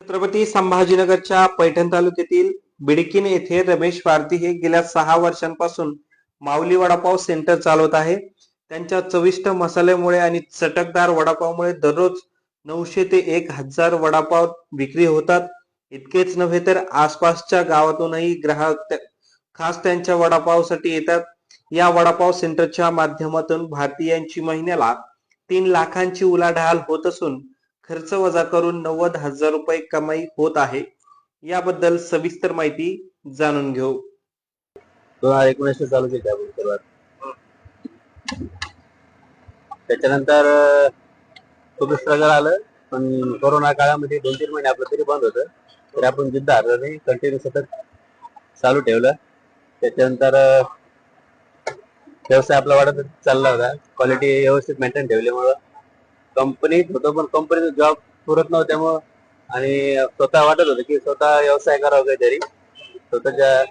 छत्रपती संभाजीनगरच्या पैठण तालुक्यातील बिडकीन येथे रमेश भारती हे गेल्या 6 वर्षांपासून माऊली वडापाव सेंटर चालवत आहे. त्यांच्या चविष्ट मसाल्यामुळे आणि चटकदार वडापावमुळे दररोज 900 ते 1000 वडापाव विक्री होतात. इतकेच नव्हे तर आसपासच्या गावातूनही ग्राहक खास त्यांच्या वडापावसाठी येतात. या वडापाव सेंटरच्या माध्यमातून भारतीयांची महिन्याला 3 लाखांची उलाढाल होत असून खर्च वजा करून 90,000 रुपये कमाई होत आहे. याबद्दल सविस्तर माहिती जाणून घेऊ. 2019 चालू केली आपण सुरुवात. त्याच्यानंतर खूप स्ट्रगल आलं, पण कोरोना काळामध्ये 2-3 महिने आपलं तरी बंद होतं, तर आपण जिद्द हारलं नाही, कंटिन्यू सतत चालू ठेवलं. त्याच्यानंतर व्यवसाय आपला वाढत चालला होता. क्वालिटी व्यवस्थित मेंटेन ठेवल्यामुळं कंपनीत होतो, पण कंपनीचा जॉब पुरत नव्हत्यामुळं आणि स्वतः वाटत होतं की स्वतः व्यवसाय करावा काहीतरी, स्वतःच्या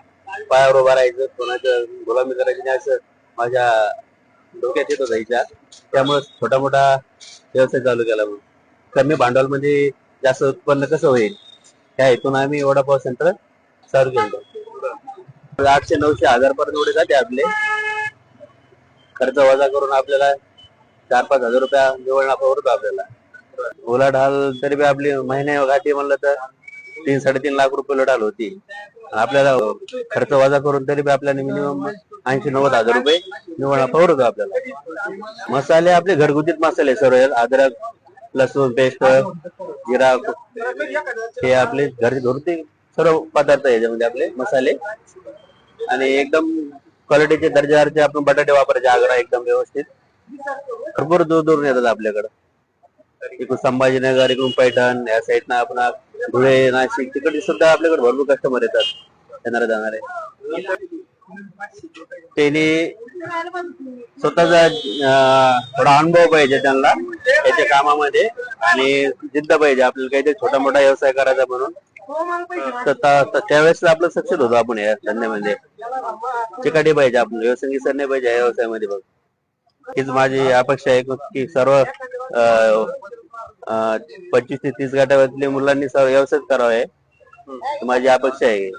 पायावर उभा राहायचं, कोणाचं गुलामी करायची नाही असं माझ्या डोक्यात येत होतं विचार. त्यामुळे छोटा मोठा व्यवसाय चालू केला. मग कमी भांडवल मध्ये जास्त उत्पन्न कसं होईल त्या हेतून आम्ही वडापाव सेंटर चालू केलं. 800-900 पर्यंत एवढे जाते आपले. खर्च वजा करून आपल्याला 4-5 हजार रुपया निवड नफा उरतो आपल्याला. उलाढाल तरी बी आपली महिन्या गाठी म्हणलं तर 3-3.5 लाख रुपये उलाढाल होती. आपल्याला खर्च वजा करून तरी बी आपल्याला मिनिमम 80-90 हजार रुपये निवड नफा उरतो आपल्याला. मसाले आपले घरगुतीच मसाले सर्व, अद्रक, लसूण पेस्ट, जिरा, हे आपले घरगुती सर्व पदार्थ याच्यामध्ये आपले मसाले. आणि एकदम क्वालिटीचे दर्जाचे आपण बटाटे वापरायचे आग्रा एकदम व्यवस्थित. भरपूर दूर दूर येतात आपल्याकडं. इकडून संभाजीनगर, इकडून पैठण, या साईडनं आपण धुळे, नाशिक तिकडे सुद्धा आपल्याकडे भरपूर कस्टमर येतात येणारे जाणारे. त्यांनी स्वतःचा थोडा अनुभव पाहिजे त्यांना त्याच्या कामामध्ये, आणि जिद्द पाहिजे आपल्याला काहीतरी छोटा मोठा व्यवसाय करायचा म्हणून. त्यावेळेस आपलं सक्सेस होतो आपण या धंद्यामध्ये. चिकाटी पाहिजे, आपण व्यवसाय विसरणे पाहिजे या व्यवसायामध्ये. बघ, हीच माझी अपेक्षा आहे की सर्व 25 ते 30 गटावरल्या मुलांनी व्यवसाय करावा, माझी अपेक्षा आहे.